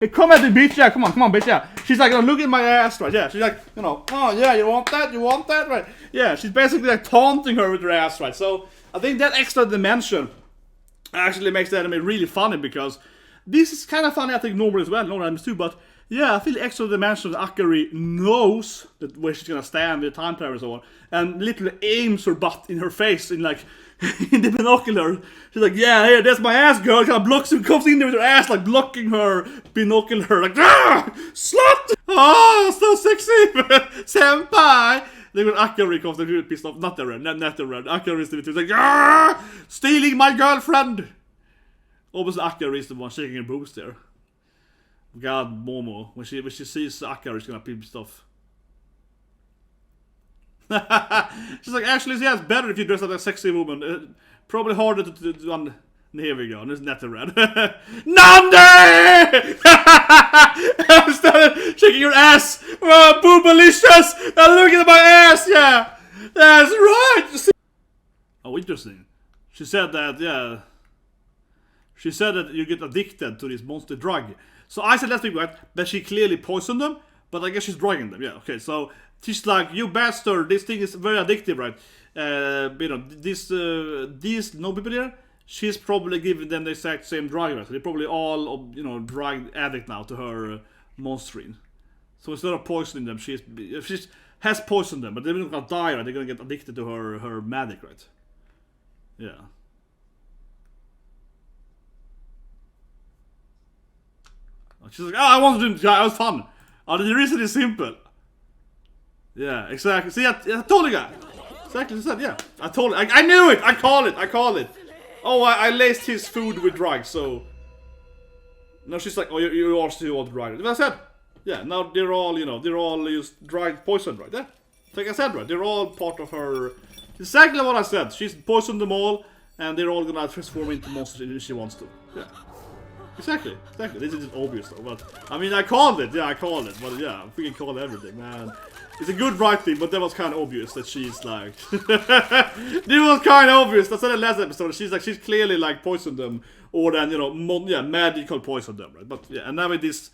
Hey, come at the bitch, yeah, come on, bitch, yeah. She's like, look at my ass, right, yeah. She's like, oh yeah, you want that, right? Yeah, she's basically like taunting her with her ass, right? So I think that extra dimension actually makes the anime really funny, because this is kind of funny, I think, normally as well, normal animes too, but yeah, I feel the extra dimension that AKARI knows that where she's gonna stand with the time travel and so on, and literally aims her butt in her face in like in the binocular. She's like, yeah, here, that's my ass, girl. Kind of blocks her, comes in there with her ass, like blocking her binocular, like, ah, slut! Oh, so sexy, senpai. Then when AKARI comes, they're really pissed off. Not the red. AKARI is the one like, ah, stealing my girlfriend. Obviously, AKARI is the one shaking her boobs there. God, Momo, when she sees AKARI, she's gonna be pissed off. She's like, actually, yeah, it's better if you dress up like a sexy woman. Probably harder to do. Here we go, there's net red. Nande! I started shaking your ass. Oh, boobalicious! Look at my ass, yeah! That's right! Oh, interesting. She said that, yeah. She said that you get addicted to this monster drug. So I said last week, right, that she clearly poisoned them, but I guess she's drugging them. Yeah, okay, so she's like, you bastard, this thing is very addictive, right? You know, these no people here, she's probably giving them the exact same drug, right? So they're probably all, you know, drug addict now to her monsterine. So instead of poisoning them, she has poisoned them, but they're not gonna die, right? They're gonna get addicted to her magic, right? Yeah. She's like, oh, I want to do it. Yeah, it was fun. Oh, the reason is simple. Yeah, exactly. See, I told you guys. Exactly, I said, yeah. I told it. I knew it. I called it. Oh, I laced his food with drugs, so. No, she's like, oh, you also want drugs. I said, yeah. Now they're all, you know, they're all used drug poison, right? Yeah. Like I said, right? They're all part of her. Exactly what I said. She's poisoned them all, and they're all gonna transform into monsters if she wants to. Yeah. Exactly. This is obvious though, but I mean, I called it. Yeah, I called it. But yeah, I freaking called everything, man. It's a good writing, but that was kind of obvious that she's like. It was kind of obvious. That's in the last episode. She's clearly like poisoned them, or then, you know, magical poisoned them, right? But yeah, and now with this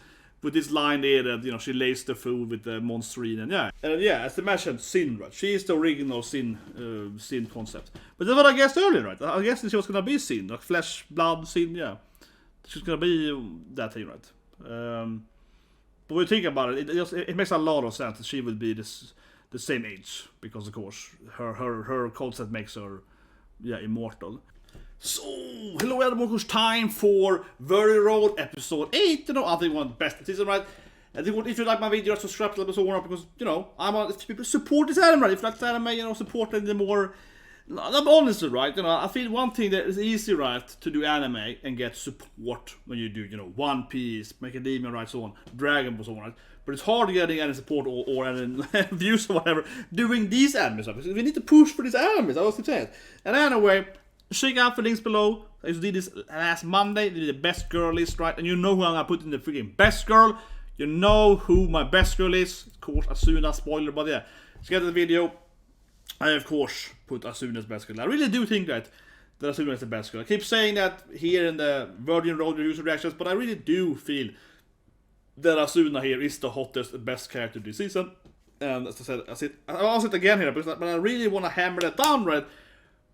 line there that, you know, she laced the food with the monsterine, and yeah, as I mentioned, sin, right? She is the original sin concept. But that's what I guessed earlier, right? I guessed she was gonna be sin, like flesh, blood, sin, yeah. She's gonna be that thing, right? But when you think about it, it makes a lot of sense that she would be the same age, because of course her concept makes her, yeah, immortal. So hello everyone, time for Very Road episode 8. You know, I think one of the best season, right? And if you like my video, subscribe to the episode, because, you know, if people support this anime, right? If you like this anime, you know, support it the more. I'm honestly, right, you know, I feel one thing that is easy, right, to do anime and get support when you do, you know, One Piece, Macadamia, right, so on, Dragon Ball, so on, right, but it's hard getting any support or any views or whatever doing these animes, because we need to push for these animes, I was saying. And anyway, check out the links below. I just did this last Monday, did the best girl list, right, and you know who I'm gonna put in the freaking best girl. You know who my best girl is, of course, Asuna, spoiler, but yeah, let's get to the video. I, of course, put Asuna's best girl. I really do think that Asuna is the best girl. I keep saying that here in the Virgin Road user reactions, but I really do feel that Asuna here is the hottest, best character this season. And as I said, I'll say it again here, but I really want to hammer that down, right?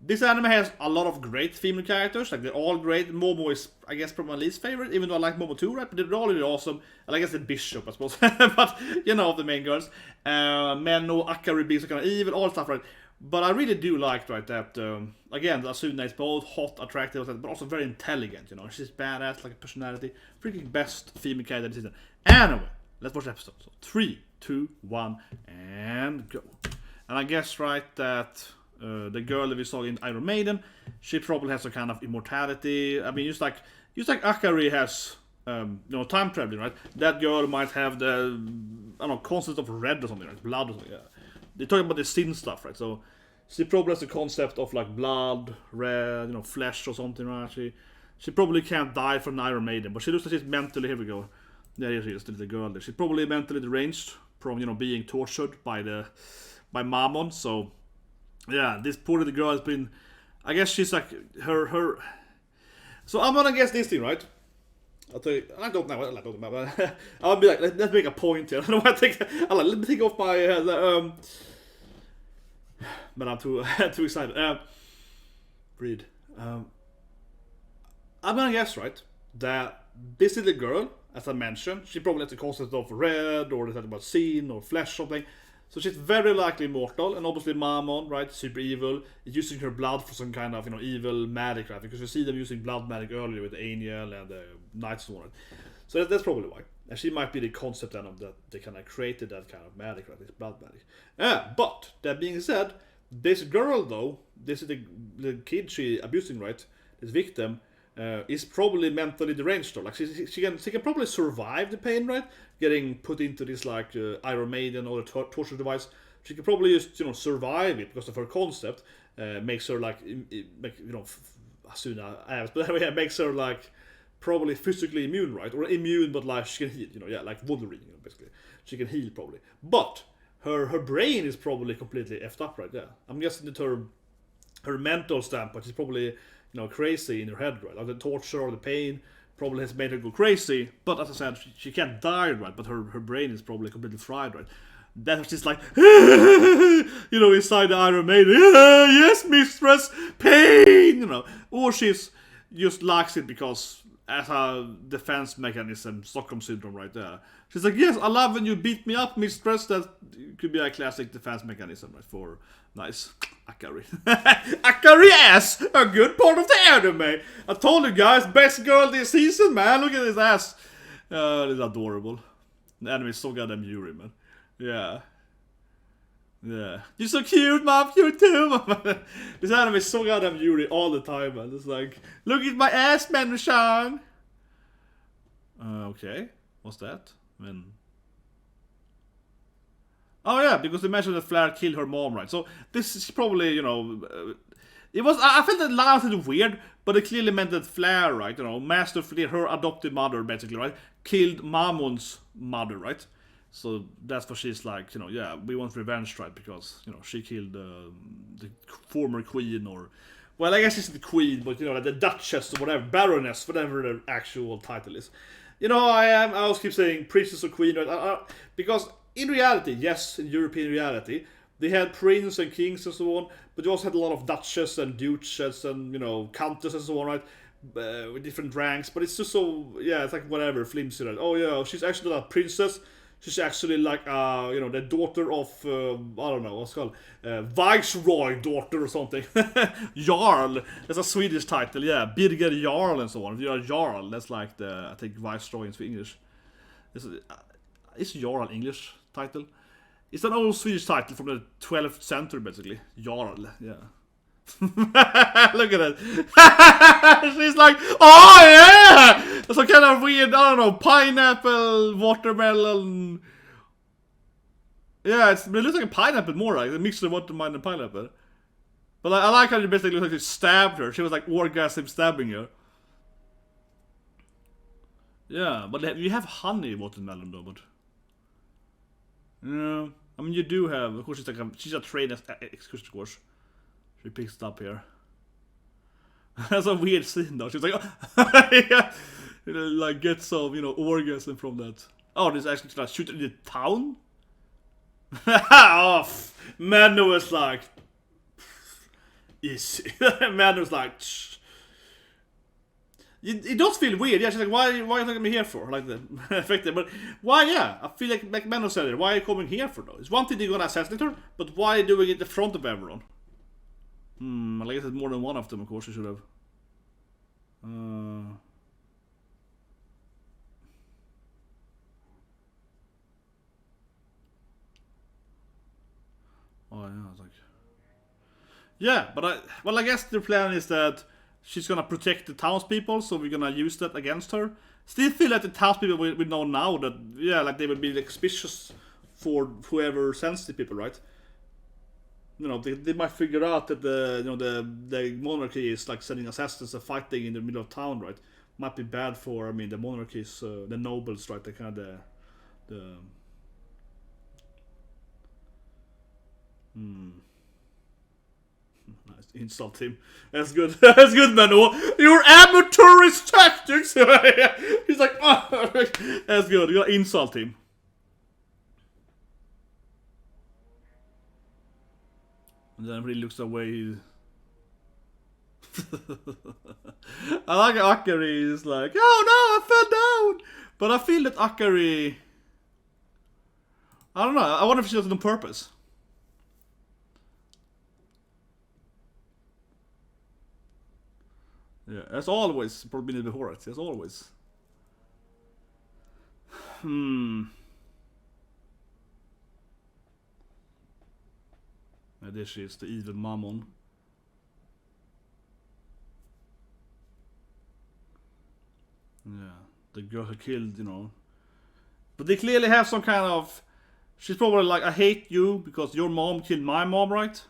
This anime has a lot of great female characters, like they're all great. Momo is, I guess, probably my least favorite, even though I like Momo too, right? But they're all really awesome. And I guess the Bishop, I suppose. But, you know, the main girls. Manon, AKARI being so kind of evil, all stuff, right? But I really do like, right, that, again, Asuna is both hot, attractive, but also very intelligent, you know. She's badass, like a personality. Freaking best female character this season. Anyway, let's watch the episode. So, 3, 2, 1, and go. And I guess, right, that the girl that we saw in Iron Maiden, she probably has a kind of immortality. I mean, just like AKARI has, you know, time traveling, right? That girl might have the, I don't know, concept of red or something, right? Blood or something, yeah. They're talking about the sin stuff, right? So she probably has the concept of like blood, red, you know, flesh or something, right? She probably can't die from Iron Maiden, but she looks like she's mentally, here we go. There she is, the little girl there. She's probably mentally deranged from, you know, being tortured by Mamon. So yeah, this poor little girl has been, I guess she's like her. So I'm gonna guess this thing, right? I'll tell you, I don't know. But I'll be like, let's make a point here. I don't want to take. Let me take off my. But I'm too too excited. Read. I'm gonna guess, right, that this little girl, as I mentioned, she probably has the concept of red, or the about sin or flesh, something. So she's very likely immortal, and obviously Mamon, right, super evil, is using her blood for some kind of, evil magic, right? Because you see them using blood magic earlier with the Angel and the Knights and all that. So that's probably why. And she might be the concept then of that they kind of created that kind of magic, right? This blood magic. But that being said, this girl though, this is the kid she abusing, right? This victim is probably mentally deranged though. Like she can probably survive the pain, right? Getting put into this like Iron Maiden or the torture device. She can probably just survive it because of her concept. Makes her like but anyway, makes her like probably physically immune, right? Or immune, but like she can heal, like Wolverine, basically. She can heal probably, but her brain is probably completely effed up right there. I'm guessing that her mental standpoint is probably crazy in her head, right? Like the torture or the pain probably has made her go crazy. But as I said, she can't die, right? But her brain is probably completely fried, right? That was just like, inside the Iron Maiden, yes, mistress, pain, or she's just likes it because as a defense mechanism, Stockholm syndrome, right there. She's like, yes, I love when you beat me up, mistress. That could be a classic defense mechanism, right? For nice AKARI. AKARI ass, a good part of the anime. I told you guys, best girl this season, man. Look at this ass. It's adorable. The anime is so goddamn Yuri, man. Yeah. Yeah. You're so cute, mom. You too. This anime is so goddamn Yuri all the time, man. It's like, look at my ass, Manon. Okay. What's that? Oh yeah, because they mentioned that Flare killed her mom, right? So this is probably, it was. I felt that line was a little weird, but it clearly meant that Flare, right? Master Flare, her adopted mother, basically, right, killed Mamon's mother, right? So that's what she's like, yeah, we want revenge, right? Because she killed the former queen, or, well, I guess it's the queen, but the duchess or whatever, baroness, whatever the actual title is. I always keep saying princess or queen, right? Because in reality, yes, in European reality, they had prince and kings and so on, but they also had a lot of duchess and duchess and, countess and so on, right? With different ranks, but it's just so, yeah, it's like whatever, flimsy, right? Oh yeah, she's actually not a princess, she's actually like, the daughter of, I don't know, what's it called? Viceroy daughter or something. Jarl, that's a Swedish title, yeah, Birger Jarl and so on. If you're a Jarl, that's like the, I think, Viceroy in English. Is Jarl English title? It's an old Swedish title from the 12th century, basically. Jarl, yeah. Look at it. She's like, oh yeah! It's a kind of weird, I don't know, pineapple, watermelon. Yeah, it looks like a pineapple more, like a mixture of watermelon and pineapple. But I like how it basically looks like she stabbed her. She was like orgasm stabbing her. Yeah, but you have honey watermelon though, but. Yeah, I mean you do have, of course she's a trained excursion course. She picks it up here. That's a weird scene though. She's like, oh, yeah. Like get some, orgasm from that. Oh, this actually like shoot in the town? Oh, Manon was like, easy. Manon was like, shh. It does feel weird, yeah. She's like, why are you taking me here for? Like the effective, but why? Yeah, I feel like Manon said it. Why are you coming here for though? It's one thing they're gonna assassinate her, but why doing it in front of everyone? I guess it's more than one of them. Of course, you should have. Oh yeah, it's like. Yeah, but I guess the plan is that she's gonna protect the townspeople, so we're gonna use that against her. Still feel like the townspeople we know now that, yeah, like they would be like suspicious for whoever sends the people, right? They might figure out that the monarchy is like sending assassins and fighting in the middle of town, right? Might be bad for, the monarchies, the nobles, right? They kind of the Nice. Insult him. That's good. That's good, Manon. Your amateurist tactics. He's like, oh. That's good. You gotta insult him. And then he looks away. I like AKARI is like, oh no, I fell down. But I feel that AKARI, I don't know. I wonder if she does it on purpose. Yeah, as always, probably been before it. As always. Yeah, there she is, the evil Mamon. Yeah, the girl who killed, you know. But they clearly have some kind of... She's probably like, I hate you because your mom killed my mom, right?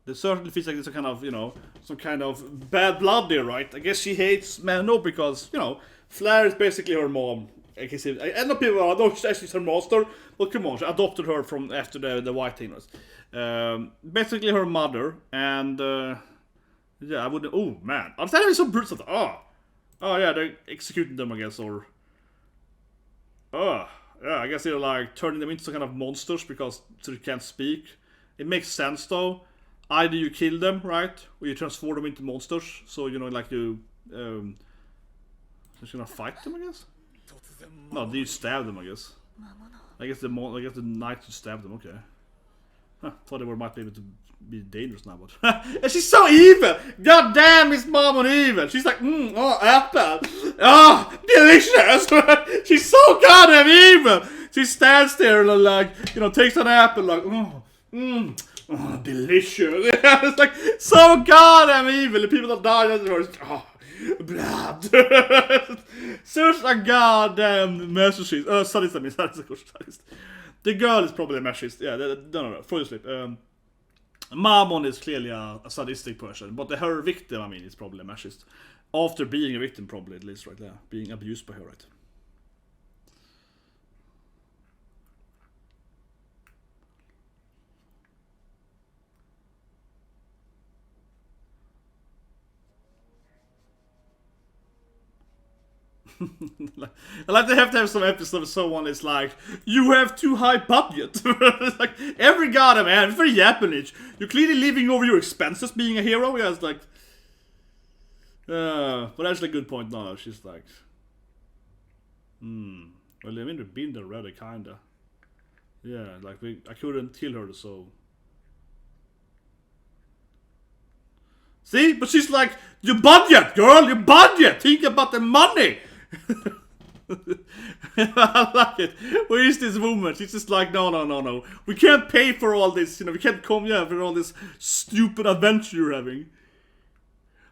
There certainly feels like there's a kind of, you know, some kind of bad blood there, right? I guess she hates Manon because, you know, Flair is basically her mom. I guess I know people are, no, she's her master, but come on, she adopted her from after the White thing was. Basically her mother, and yeah, I wouldn't. Oh man, I'm telling you some brutal stuff. Oh yeah, they're executing them, I guess, or yeah, I guess they're like turning them into some kind of monsters because they can't speak. It makes sense though. Either you kill them, right, or you transform them into monsters. So you know, like you, just gonna fight them, I guess. No, you stab them, I guess. I guess the knight should stab them. Okay. Huh, thought they might be able to be dangerous now, but and she's so evil. God damn, is Mamon evil? She's like, oh, apple, oh, delicious. She's so goddamn evil. She stands there and like, you know, takes an apple, like, oh, delicious. It's like so goddamn evil. The people that die afterwards, oh, blood. Such a goddamn masochist. Sadist, I mean, sadist. The girl is probably a masochist. Yeah, no, fully sleep. Mamon is clearly a sadistic person, but her victim, I mean, is probably a masochist. After being a victim, probably, at least, right there. Being abused by her, right? I like they have to have some episode of someone is like, you have too high budget. It's like, every goddamn man, it's very Japanese. You're clearly living over your expenses being a hero. Yeah, it's like, but that's a good point now. She's like, well, I mean, we've been there already, kinda. Yeah, like, I couldn't kill her, so. See? But she's like, your budget, girl, your budget. Think about the money. I like it. Where is this woman? She's just like, no. We can't pay for all this, you know, we can't come here for all this stupid adventure you're having.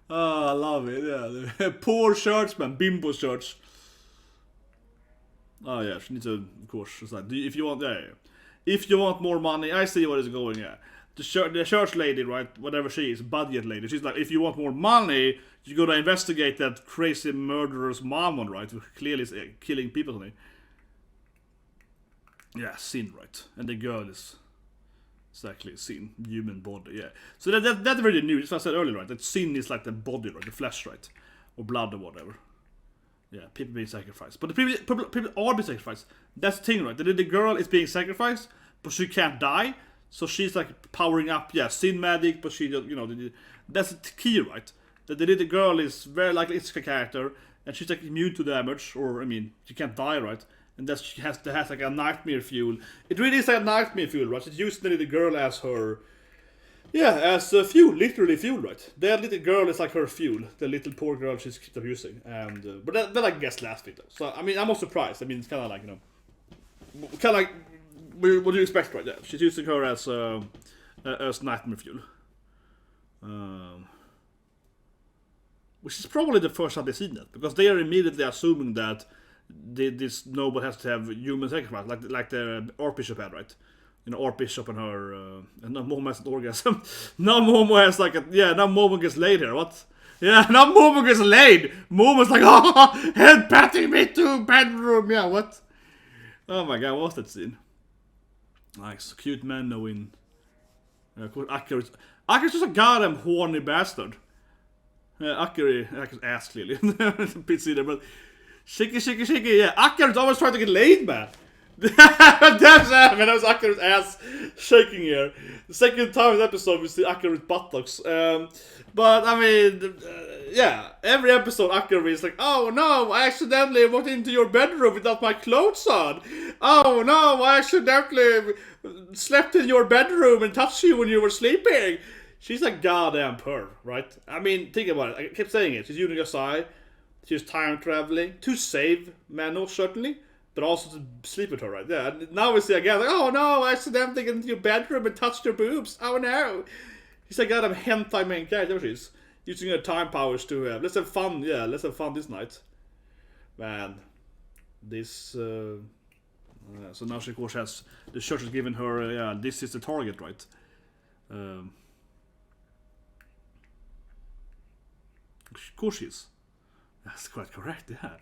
Oh, I love it, yeah. The poor shirts, man, bimbo shirts. Oh yeah, she needs to, of course, it's like, if you want, if you want more money, I see what is going, yeah. The church lady, right, whatever she is, budget lady, she's like, if you want more money, you gotta investigate that crazy murderer's Mamon, right, who clearly is killing people. Yeah, sin, right, and the girl is exactly sin, human body, yeah. So that's really new, that's what I said earlier, right, that sin is like the body, right, the flesh, right, or blood or whatever. Yeah, people being sacrificed, but the people are being sacrificed. That's the thing, right, the girl is being sacrificed, but she can't die. So she's like powering up, yeah, sin magic, but she, you know, that's the key, right? The little girl is very likely it's a character, and she's like immune to damage, or I mean, she can't die, right? And that she has like a nightmare fuel. It really is like a nightmare fuel, right? She's using the little girl as her, yeah, as fuel, literally fuel, right? That little girl is like her fuel, the little poor girl she's kept abusing, and but that I guess last week though. So I mean, I'm not surprised. I mean, it's kind of like, you know, kind of like. What do you expect, right? Yeah, she's using her as nightmare fuel, which is probably the first time they've seen it, because they are immediately assuming that this noble has to have human sacrifice, like the archbishop had, right? You know, archbishop and her, and now Momo has an orgasm. Now Momo has like now Momo gets laid here. What? Yeah, now Momo gets laid. Momo's like, oh, head patting me to bedroom. Yeah, what? Oh my god, what was that scene? Nice, cute man knowing. Of course, Akari's just a goddamn horny bastard. Akari's ass clearly. Bit there, but Shokei, yeah. Akari's always trying to get laid, man. Damn, man, that was Akari's ass shaking here. The second time in the episode we see Akari's buttocks. But I mean, yeah, every episode Akari is like, oh no, I accidentally walked into your bedroom without my clothes on. Oh no, I accidentally slept in your bedroom and touched you when you were sleeping. She's a goddamn perv, right? I mean, think about it. I kept saying it. She's using her side. She's time traveling to save Manon, certainly, but also to sleep with her, right? Yeah. And now we see again, like, oh no, I accidentally got into your bedroom and touched your boobs. Oh no. She's a goddamn hentai main character. She's using her time powers to let's have fun. Yeah, let's have fun this night. Man, this. So now she of course has the church has given her. Yeah, this is the target, right? Of course she is. That's quite correct. Yeah.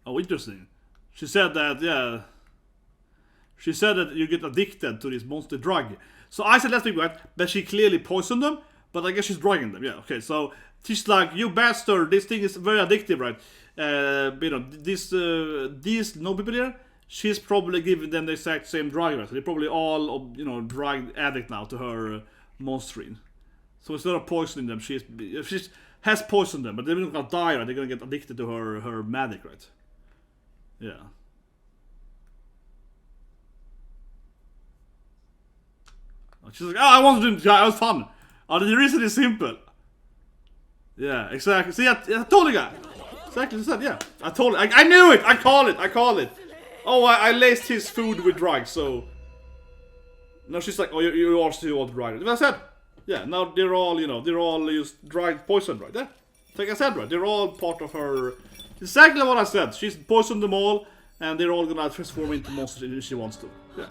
Oh, interesting. She said that. Yeah. She said that you get addicted to this monster drug. So I said last week, right, that she clearly poisoned them, but I guess she's drugging them. Yeah, okay, so she's like, you bastard, this thing is very addictive, right? You know, these no people here, she's probably giving them the exact same drug, right? So they're probably all, you know, drug addict now to her monsterine. So instead of poisoning them, she has poisoned them, but they're not gonna die, right? They're gonna get addicted to her magic, right? Yeah. She's like, oh, I wanted to do it, it was fun. Oh, the reason is simple. Yeah, exactly. See, I told you guys. Exactly, I said, yeah. I told you. I knew it. I called it. Oh, I laced his food with drugs, so. Now she's like, oh, you also do all the drugs. I said, yeah, now they're all, you know, they're all used drug poison, right? Yeah. Like I said, right? They're all part of her. Exactly what I said. She's poisoned them all, and they're all gonna transform into monsters if she wants to. Yeah.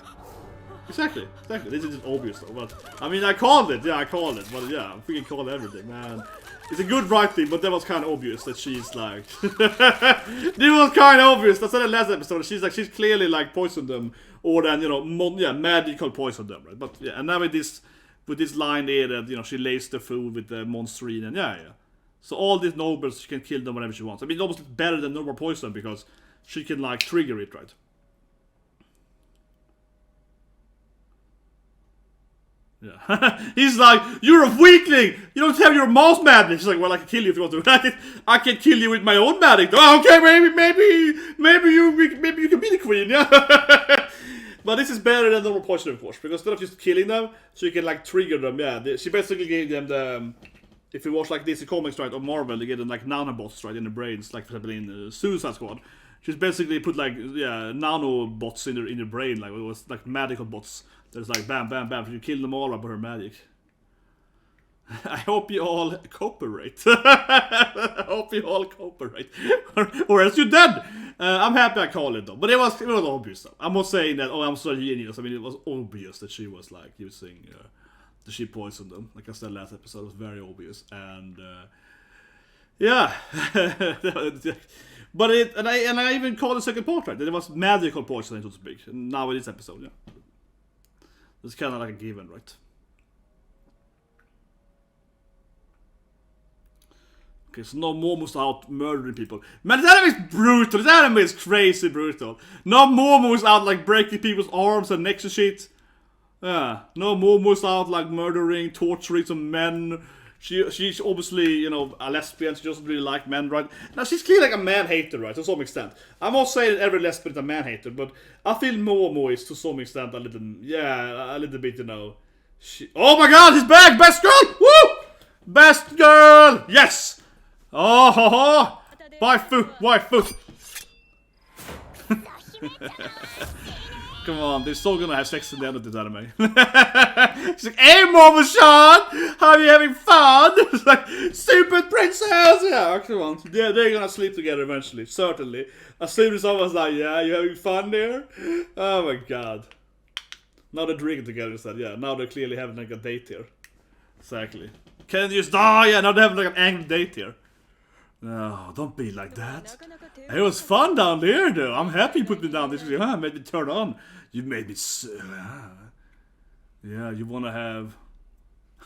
Exactly. This is just obvious though, but I mean I called it, but yeah, I freaking called everything, man. It's a good writing, but that was kind of obvious that she's like this was kind of obvious. That's in the last episode. She's clearly like poisoned them, or then, you know, magical poisoned them, right? But yeah, and now with this line there that, you know, she laced the food with the monsterine, and yeah. So all these nobles, she can kill them whenever she wants. I mean, it's almost better than normal poison because she can like trigger it, right? Yeah. He's like, you're a weakling! You don't have your mouse magic! She's like, well, I can kill you if you want to. I can kill you with my own magic. Oh, okay, maybe you can be the queen, yeah. But this is better than normal poison, of course, because instead of just killing them, so you can like trigger them, yeah. She basically gave them the, if you watch like DC Comics, right, or Marvel, they get them like nanobots, right, in the brains, like for example in Suicide Squad. She's basically put like, yeah, nanobots in their brain, like it was like magical bots. There's like bam, bam, bam. You kill them all up with her magic. I hope you all cooperate. I hope you all cooperate. or else you're dead. I'm happy I called it though. But it was obvious though. I'm not saying that, oh, I'm so genius. I mean, it was obvious that she was like using, that she poisoned them. Like I said last episode, it was very obvious. And, yeah. But and I even called the second part, right? That it was magical poisoning, so to speak. Now in this episode, yeah. It's kind of like a given, right? Okay, so no Momo's out murdering people. Man, this anime is brutal. This anime is crazy brutal. No Momo's out like breaking people's arms and necks and shit. Yeah, no Momo's out like murdering, torturing some men. She's obviously, you know, a lesbian. She doesn't really like men, right? Now, she's clearly like a man-hater, right? To some extent. I'm not saying every lesbian is a man-hater, but I feel Momo is, to some extent, a little bit, you know... Oh my god, he's back! Best girl! Woo! Best girl! Yes! Oh, ho, ho! Waifu! Come on, they're still gonna have sex in the end of this anime. She's like, hey, Momo-chan! How are you having fun? It's like, stupid princess! Yeah, come on. Yeah, they're gonna sleep together eventually, certainly. As soon as someone's like, yeah, you having fun there? Oh my god. Now they're drinking together instead, yeah. Now they're clearly having like a date here. Exactly. Can you just die? Yeah, now they're having like an angry date here. Oh, don't be like that. It was fun down there, though. I'm happy you put me down there. Made me turn on. You made me yeah, you wanna have...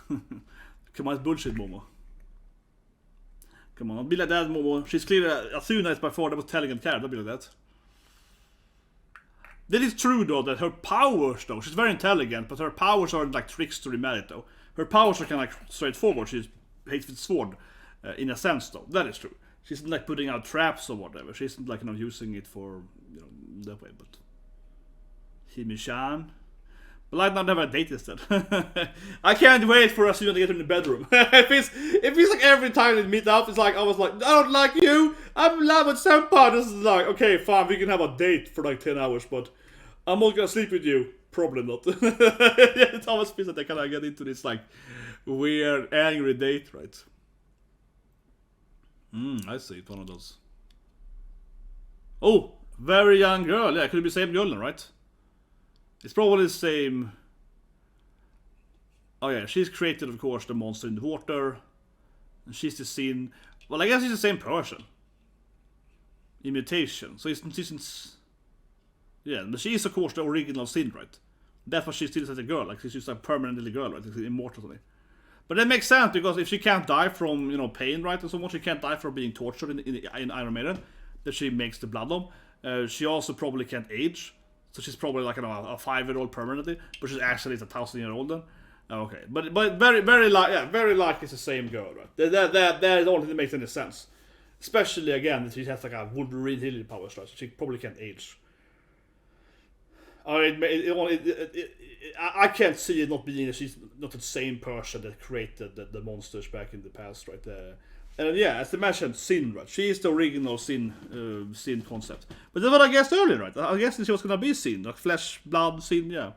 Come on, it's bullshit, Momo. Come on, don't be like that, Momo. She's clearly... Asuna is by far the most intelligent character. Don't be like that. That is true, though, that her powers, though... She's very intelligent, but her powers aren't like trickstery merit, though. Her powers are kind of like straightforward. She hates with sword, in a sense, though. That is true. She isn't like putting out traps or whatever. She isn't like, using it for, that way, but... Himi-chan... But like now never a date instead. I can't wait for Asuna to get in the bedroom. If he's like every time they meet up, it's like I was like, I don't like you, I'm in love with senpai. This is like, okay, fine, we can have a date for like 10 hours, but I'm not gonna sleep with you. Probably not. It always feels like they kinda get into this like weird angry date, right? I see, it's one of those. Oh, very young girl, yeah, could be the same girl then, right? It's probably the same... Oh yeah, she's created, of course, the monster in the water. And she's the scene... Well, I guess she's the same person. Imitation. So she's... Yeah, but she is, of course, the original sin, right? That's why she still as a girl. Like, she's just a permanent little girl, right? She's immortal something. But that makes sense, because if she can't die from, pain, right? And so much, she can't die from being tortured in Iron Maiden. That she makes the bloodlum. She also probably can't age. So she's probably like a 5-year-old permanently, but she's actually 1,000-year-old then. Okay, but very like it's the same girl, right? That is the only thing that makes any sense. Especially again that she has like a Wolverine healing power, right? So she probably can't age. I can't see it not being that she's not the same person that created the monsters back in the past, right? And yeah, as I mentioned, Sin, right? She is the original Sin concept. But that's what I guessed earlier, right? I guessed she was gonna be Sin, like flesh, blood, Sin, yeah.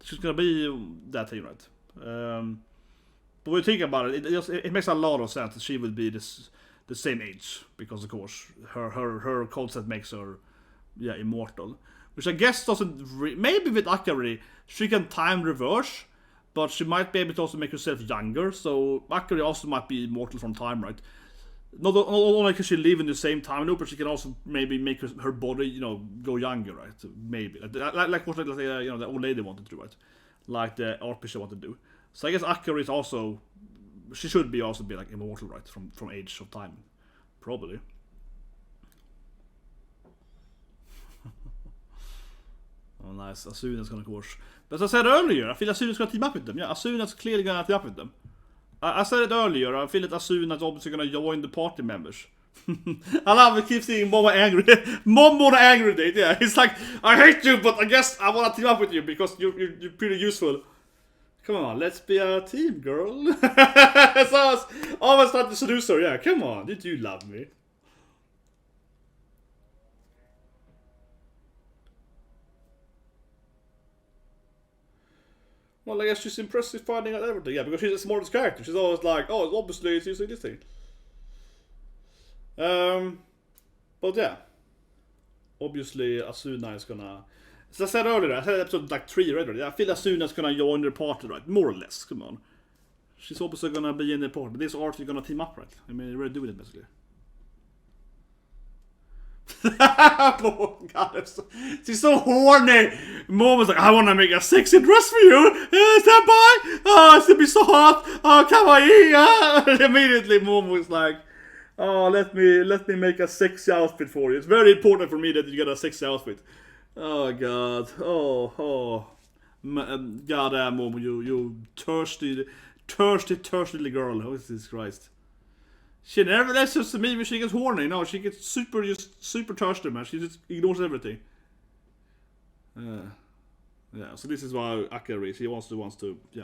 She's gonna be that thing, right? But when you think about it, it makes a lot of sense that she would be the same age, because of course her concept makes her, immortal. Which I guess doesn't maybe with Akari she can time reverse. But she might be able to also make herself younger, so Akari also might be immortal from time, right? Not only can she live in the same time loop, but she can also maybe make her body, go younger, right? Maybe like what the old lady wanted to do, right? Like the archbishop wanted to do. So I guess Akari is also, she should also be like immortal, right? From age of time, probably. Oh, nice. Asuna's gonna, of course. But as I said earlier, I feel Asuna's gonna team up with them. Yeah, Asuna's clearly gonna team up with them. I said it earlier, I feel that Asuna's obviously gonna join the party members. I love it, keep seeing Momo angry. Momo angry date, yeah. He's like, I hate you, but I guess I wanna team up with you because you're pretty useful. Come on, let's be a team, girl. So I was always trying to seduce her, yeah. Come on, you do love me. Well, I guess she's impressive finding out everything, yeah, because she's the smartest character. She's always like, oh, obviously it's using this thing. But yeah. Obviously, Asuna is gonna... As I said earlier, I said episode like 3 already. I feel Asuna's gonna join the party, right? More or less, come on. She's obviously gonna be in the party. This art is gonna team up, right? I mean, we're doing it, basically. Oh god, she's so horny. Mom was like, I want to make a sexy dress for you. Senpai, oh, it's gonna be so hot. Oh, kawaii. Immediately Mom was like, oh, let me make a sexy outfit for you. It's very important for me that you get a sexy outfit. Oh god, goddamn Mom, you thirsty little girl. Oh, Jesus Christ. She never listens to me when she gets horny. No, she gets super thirsty, man. She just ignores everything. Yeah, so this is why Akari, she wants to, yeah.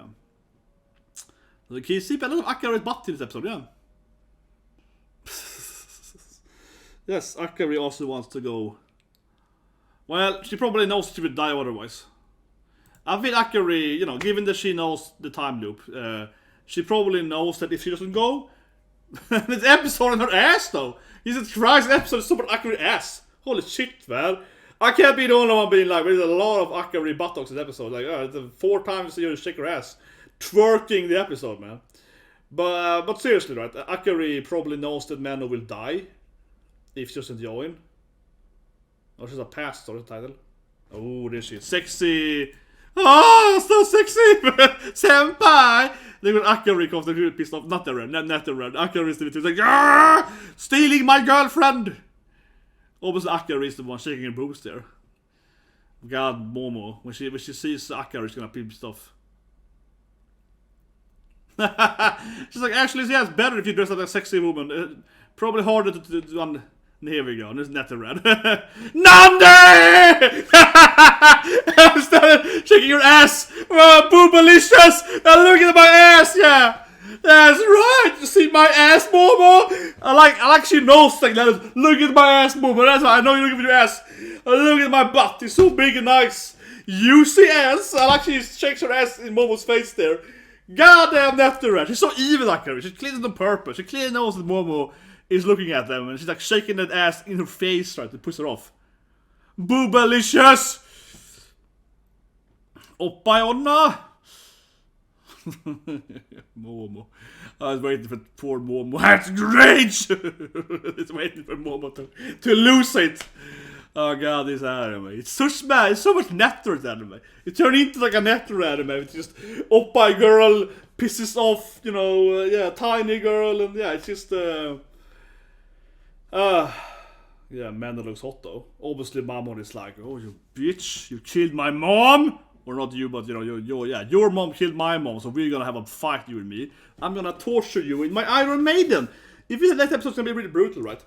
So can you see a lot of Akari's butt in this episode, yeah. Yes, Akari also wants to go. Well, she probably knows she would die otherwise. I feel Akari, given that she knows the time loop, she probably knows that if she doesn't go, this episode on her ass though. Jesus Christ, this episode is super Akari ass. Holy shit, man. I can't be the only one being like, there's a lot of Akari buttocks in this episode. Like, the 4 times you shake her ass. Twerking the episode, man. But seriously, right? Akari probably knows that Manon will die if she doesn't join. Oh, she's a past story title. Oh, there she is. Sexy. Oh, so sexy! Senpai! Then when Akari comes, they're really pissed off. Not the red. Akari is the one like, Argh! Stealing my girlfriend! Obviously, Akari is the one shaking her boobs there. God, Momo. When she sees Akari, she's gonna be pissed off. She's like, actually, yeah, it's better if you dress like a sexy woman. Probably harder to do. Here we go, there's not the red. Nande! Started shaking your ass! Boobalicious! Look at my ass, yeah! That's right! You see my ass, Momo? I like she knows like that. Look at my ass, Momo. That's why I know you're looking at your ass. Look at my butt, it's so big and nice. Juicy ass! I like she shakes her ass in Momo's face there. Goddamn, that's the red. She's so evil, Akari. She clearly on purpose. She clearly knows that Momo is looking at them, and she's like shaking that ass in her face, right, to push her off. Boobalicious! Oppa Jonna! Momo. I was waiting for poor Momo. That's rage! It's waiting for Momo to lose it. Oh god, this anime. It's so smart. It's so much netter anime. It turned into like a netter anime. It's just Oppa girl pisses off, you know, yeah, tiny girl, and yeah, it's just yeah, Manon looks hot though. Obviously, Mamon is like, oh, you bitch, you killed my mom! Or not you, but you know, your mom killed my mom, so we're gonna have a fight, you and me. I'm gonna torture you in my Iron Maiden! If you that episode's gonna be really brutal, right?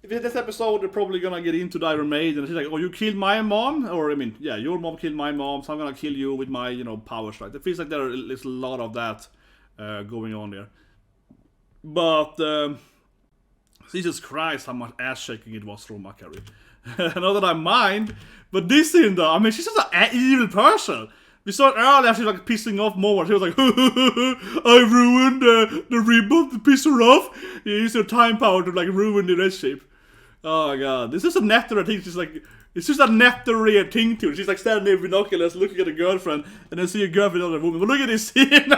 If you this episode, they're probably gonna get into the Iron Maiden, and she's like, oh, you killed my mom? Or, I mean, yeah, your mom killed my mom, so I'm gonna kill you with my, you know, powers, right? It feels like there's a lot of that going on there. But, Jesus Christ, how much ass shaking it was from Akari. Not that I mind, but this scene though, I mean, she's just an evil person. We saw it earlier, she's like pissing off Momo. She was like, I ruined the ribbon to piss her off. You use her time power to like ruin the red shape. Oh god, this is a netter thing. She's like, it's just a netter thing to her. She's like standing there with binoculars looking at her girlfriend, and then see a girlfriend with another woman. But look at this scene.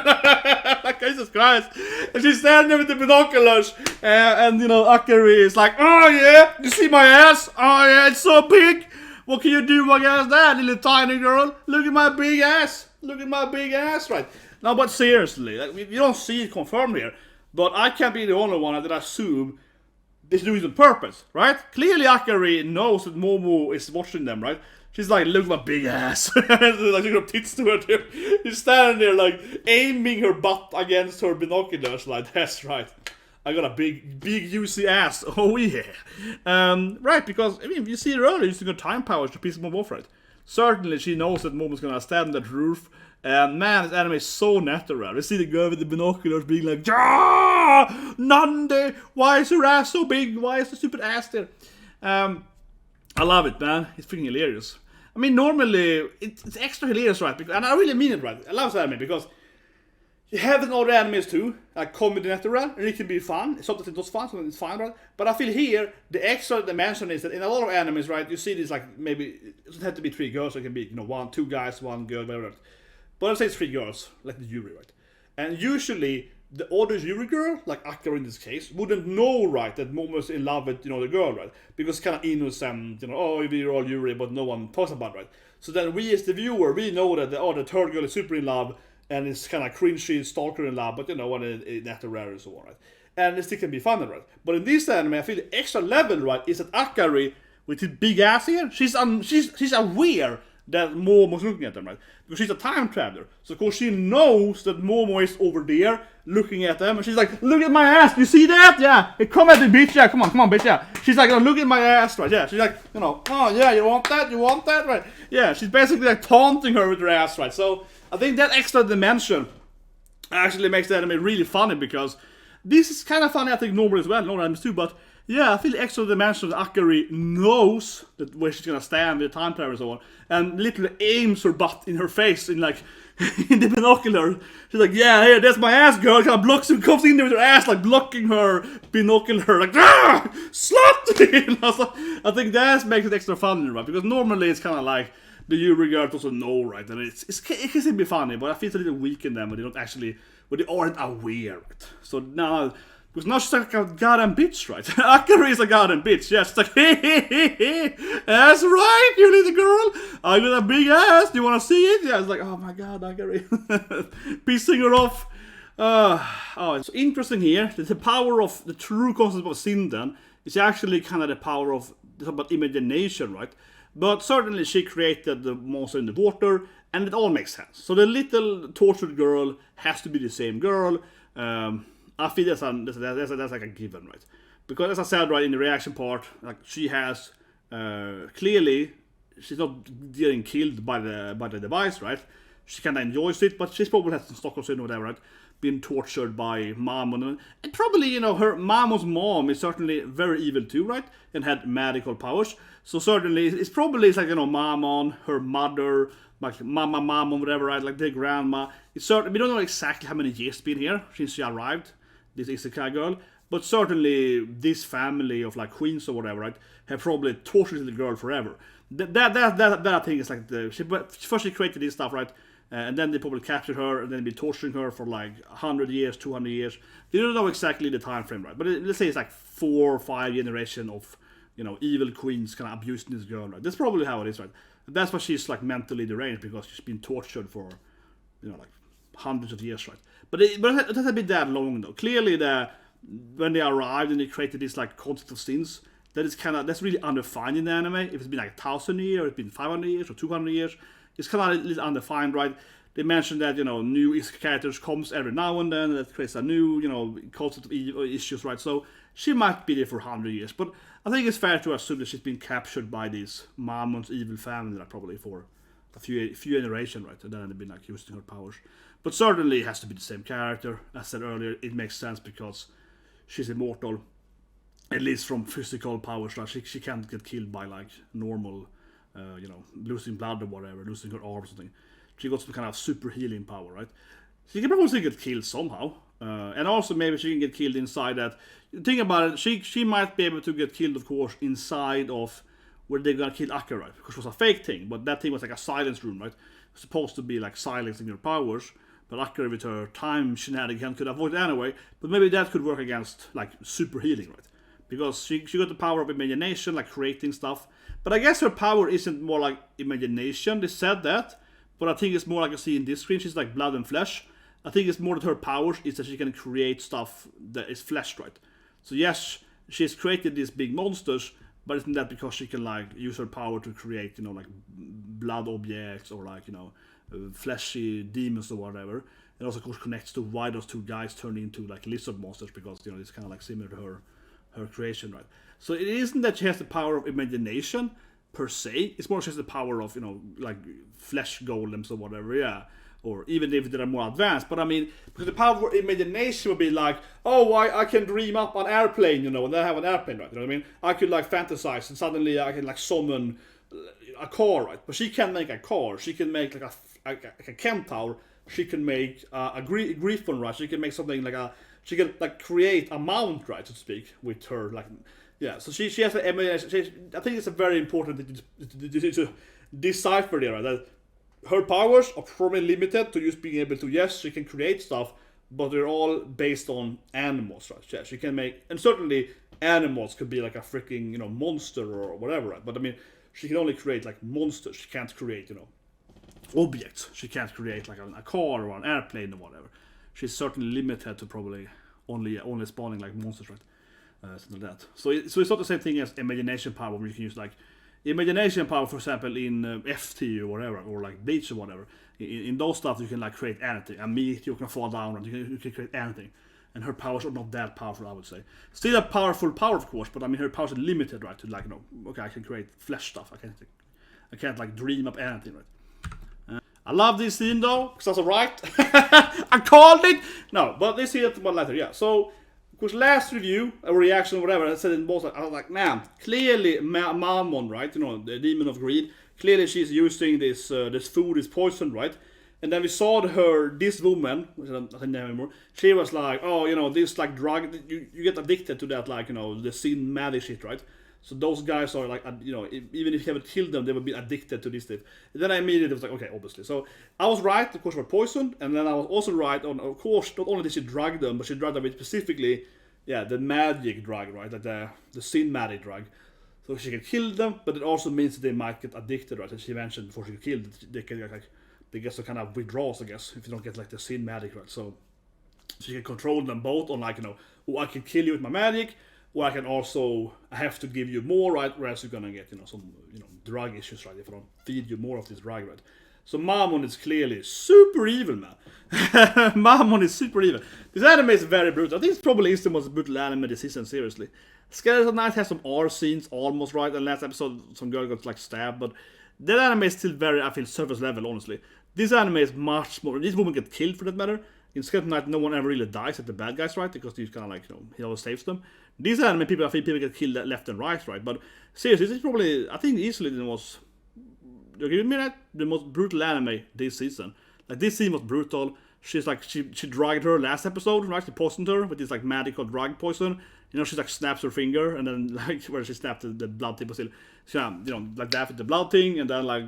Jesus Christ. And she's standing there with the binoculars, and you know, Akari is like, oh yeah, you see my ass? Oh yeah, it's so big. What can you do against that, little tiny girl? Look at my big ass. Look at my big ass, right? No, but seriously, like, you don't see it confirmed here. But I can't be the only one that assume this doing it on purpose, right? Clearly Akari knows that Momo is watching them, right? She's like, look at my big ass. Like, she got tits to her too. She's standing there like aiming her butt against her binoculars, like, that's right. I got a big juicy ass. Oh yeah. Right, because I mean, you see her earlier using her time powers to piss Momo off, right? Certainly she knows that Momo's gonna stand on that roof. And man, this anime is so natural. You see the girl with the binoculars being like, Jaa! Nande! Why is her ass so big? Why is the stupid ass there? I love it, man. It's freaking hilarious. I mean, normally, it's extra hilarious, right? Because, and I really mean it, right? I love this anime because you have it in other animes too, like comedy natural, and it can be fun. Sometimes it's not fun, sometimes it's fun, right? But I feel here, the extra dimension is that in a lot of animes, right, you see this like, maybe, it doesn't have to be 3 girls, so it can be, you know, 2 guys, 1 girl, whatever. But let's say it's 3 girls, like the Yuri, right? And usually, the other Yuri girl, like Akari in this case, wouldn't know, right, that Momo's in love with, you know, the girl, right? Because it's kind of innocent, you know, oh, we're all Yuri, but no one talks about it, right? So then we, as the viewer, we know that the third girl is super in love, and it's kind of cringy, stalker in love, but you know, what not rare and so on, right? And it still can be fun, right? But in this anime, I feel the extra level, right, is that Akari, with his big ass here, she's aware that Momo's looking at them, right? Because she's a time traveler. So of course she knows that Momo is over there looking at them, and she's like, look at my ass, you see that? Yeah, hey, come at me, bitch, yeah, come on, bitch, yeah. She's like, oh, look at my ass, right? Yeah, she's like, you know, oh yeah, you want that, right? Yeah, she's basically like taunting her with her ass, right? So I think that extra dimension actually makes the anime really funny, because this is kind of funny, I think, normally as well, normal animes too, but yeah, I feel the extra dimension that Akari knows that where she's gonna stand with the time travel and so on, and literally aims her butt in her face in like in the binocular. She's like, yeah, here, that's my ass, girl. Kind of blocks her, comes in there with her ass, like blocking her binocular, like slut. So I think that makes it extra funny, right? Because normally it's kind of like the Yuri girls also know, right? And it can still be funny, but I feel it's a little weak in them, but they don't actually but they aren't aware, right? So now, because now she's like a goddamn bitch, right? AKARI is a goddamn bitch. Yeah, she's like, hey, that's right, you little girl. I got a big ass. Do you want to see it? Yeah, it's like, oh my god, AKARI. Pissing her off. Oh, it's interesting here. The power of the true concept of sin then is actually kind of the power of about imagination, right? But certainly she created the monster in the water, and it all makes sense. So the little tortured girl has to be the same girl. I feel that's like a given, right? Because as I said, right, in the reaction part, like she has clearly she's not getting killed by the device, right? She kind of enjoys it, but she's probably has some Stockholm syndrome or whatever, right? Being tortured by Mamon, and probably, you know, her Mamon's mom is certainly very evil too, right? And had magical powers. So certainly it's probably like, you know, Mamon, her mother, like Mama Mamon, whatever, right? Like their grandma. It's certainly, we don't know exactly how many years it's been here since she arrived, this isekai girl, but certainly this family of like queens or whatever, right, have probably tortured the girl forever. That I think is like first she created this stuff, right? And then they probably captured her and then be torturing her for like 100 years, 200 years. They don't know exactly the time frame, right? But let's say it's like 4 or 5 generations of, you know, evil queens kind of abusing this girl, right? That's probably how it is, right? And that's why she's like mentally deranged, because she's been tortured for, you know, like hundreds of years, right? But it hasn't been that long though. Clearly, when they arrived and they created this like concept of sins, that's really undefined in the anime. If it's been like 1,000 years, or it's been 500 years, or 200 years. It's kind of a little undefined, right? They mentioned that, you know, new isekai characters comes every now and then, that creates a new, you know, concept of issues, right? So she might be there for 100 years, but I think it's fair to assume that she's been captured by this Mammon's evil family, like, probably for a few generations, right? And then they've been like using her powers. But certainly it has to be the same character. As I said earlier, it makes sense because she's immortal, at least from physical powers, right? She can't get killed by like normal, you know, losing blood or whatever, losing her arm or something. She got some kind of super healing power, right? She can probably get killed somehow. And also maybe she can get killed inside that. Think about it, she might be able to get killed, of course, inside of where they're gonna kill AKARI, right? Because it was a fake thing, but that thing was like a silence room, right? It's supposed to be like silencing your powers, but AKARI with her time shenanigans could avoid it anyway. But maybe that could work against like super healing, right? Because she got the power of imagination, like creating stuff. But I guess her power isn't more like imagination. They said that, but I think it's more like you see in this screen. She's like blood and flesh. I think it's more that her power is that she can create stuff that is flesh, right? So yes, she's created these big monsters, but isn't that because she can like use her power to create, you know, like blood objects or like, you know, fleshy demons or whatever? It also, of course, connects to why those two guys turned into like lizard monsters, because, you know, it's kind of like similar to her creation, right? So it isn't that she has the power of imagination per se. It's more she has the power of, you know, like flesh golems or whatever, yeah. Or even if they're more advanced. But I mean, because the power of imagination would be like, oh, I can dream up an airplane, you know, and then I have an airplane, right? You know what I mean? I could like fantasize and suddenly I can like summon a car, right? But she can't make a car. She can make like a centaur. She can make a griffin, right? She can make something like she can like create a mount, right, so to speak, with her like, yeah. So she has the imagination. I think it's a very important thing to decipher there, right? That her powers are probably limited to just being able to, yes, she can create stuff, but they're all based on animals, right? Yeah, she can make, and certainly animals could be like a freaking, you know, monster or whatever, right? But I mean, she can only create like monsters. She can't create, you know, objects. She can't create like a car or an airplane or whatever. She's certainly limited to probably only spawning like monsters, right? Something like that. So it's not the same thing as imagination power, where you can use like imagination power, for example, in FT or whatever, or like Bleach or whatever. In those stuff, you can like create anything. A meat, you can fall down, and you can create anything. And her powers are not that powerful, I would say. Still a powerful power, of course, but I mean her powers are limited, right? To like, you know, okay, I can create flesh stuff. I can't like dream up anything, right? I love this scene though, because that's alright. I called it! No, but let's see it one later, yeah. So, of course, last review, or reaction, or whatever, I said in both, I was like, man, clearly Mamon, right? You know, the demon of greed. Clearly she's using this food, this poison, right? And then we saw this woman, which I don't know anymore, she was like, oh, you know, this like drug, you get addicted to that, like, you know, the sin magic shit, right? So those guys are like, you know, even if you haven't killed them, they would be addicted to this stuff. Then I immediately was like, okay, obviously. So I was right, of course, they were poisoned, and then I was also right on, of course, not only did she drug them, but she drugged them with specifically, yeah, the magic drug, right? Like the cinematic drug. So she can kill them, but it also means that they might get addicted, right? As she mentioned before she got killed, they can like, they get some kind of withdrawals, I guess, if you don't get like the cinematic, right? So she can control them both on like, you know, oh, I can kill you with my magic, or I can also, I have to give you more, right? Whereas you're gonna get, you know, some, you know, drug issues, right? If I don't feed you more of this drug, right? So Mamon is clearly super evil, man. Mamon is super evil. This anime is very brutal. I think it's probably the most brutal anime this season, seriously. Skeleton Knight has some R scenes, almost right. And last episode, some girl got like stabbed, but that anime is still very, I feel, surface level, honestly. This anime is much more, this woman gets killed for that matter. In Skeleton Knight, no one ever really dies at the bad guys, right? Because he's kind of like, you know, he always saves them. These anime people, I think people get killed left and right, right? But seriously, this is probably, I think easily the most, you give me that? The most brutal anime this season. Like, this scene was brutal. She's like, she drugged her last episode, right? She poisoned her with this like magical drug poison. You know, she like snaps her finger, and then like where she snapped the blood tip was still, she, you know, like that with the blood thing, and then like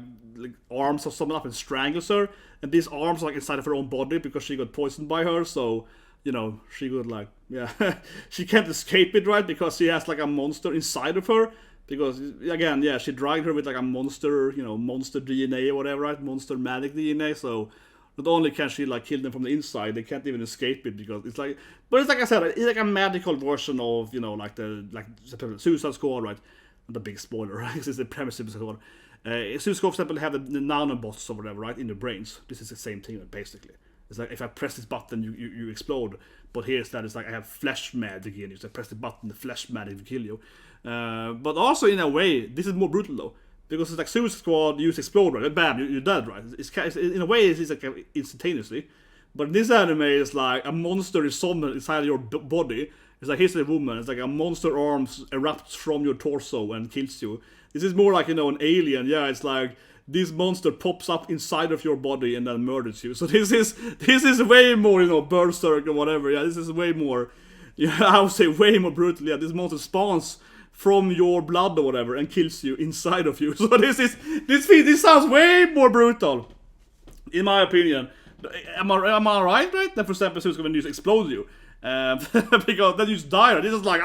arms of someone up and strangles her, and these arms are like inside of her own body because she got poisoned by her. So, you know, she could like, yeah, she can't escape it, right? Because she has like a monster inside of her. Because again, yeah, she drugged her with like a monster, you know, monster DNA or whatever, right? Monster magic DNA. So not only can she like kill them from the inside, they can't even escape it because it's like, but it's like I said, it's like a magical version of, you know, like the Suicide Squad, right? Not a big spoiler, right? This is the premise of Suicide Squad. Suicide Squad, for example, have the nanobots or whatever, right, in their brains. This is the same thing, basically. It's like if I press this button, you explode. But here's that, it's like I have flesh magic in you. So I press the button, the flesh magic will kill you. But also in a way, this is more brutal though. Because it's like Suicide Squad, you use explode, right? Bam, you're dead, right? It's in a way, it's like instantaneously. But this anime is like a monster is summoned inside your body. It's like, here's a woman, it's like a monster arms erupts from your torso and kills you. This is more like, you know, an alien. Yeah, it's like this monster pops up inside of your body and then murders you. So this is way more, you know, berserk or whatever. Yeah, this is way more, yeah, I would say way more brutal. Yeah, this monster spawns from your blood or whatever and kills you inside of you. So this sounds way more brutal, in my opinion. Am I right? That for example, who's going to explode you? Because then you just die. Right? This is like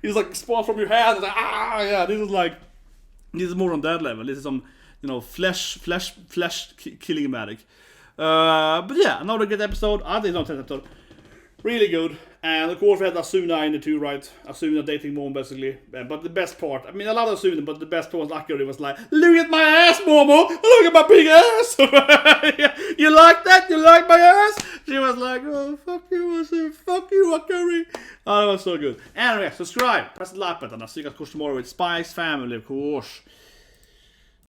this is like spawn from your head. Like, yeah. This is more on that level. This is some, you know, flesh killing magic. But yeah, another good episode. I think it's not 10th episode. Really good. And of course we had Asuna in the two, right? Asuna dating Momon basically. But the best part, I mean I love Asuna, but the best part was AKARI was like, look at my ass, Momo! Look at my big ass! You like that? You like my ass? She was like, oh fuck you, fuck you, AKARI. Oh, that was so good. Anyway, subscribe, press the like button. I'll see you guys tomorrow with Spike's family, of course.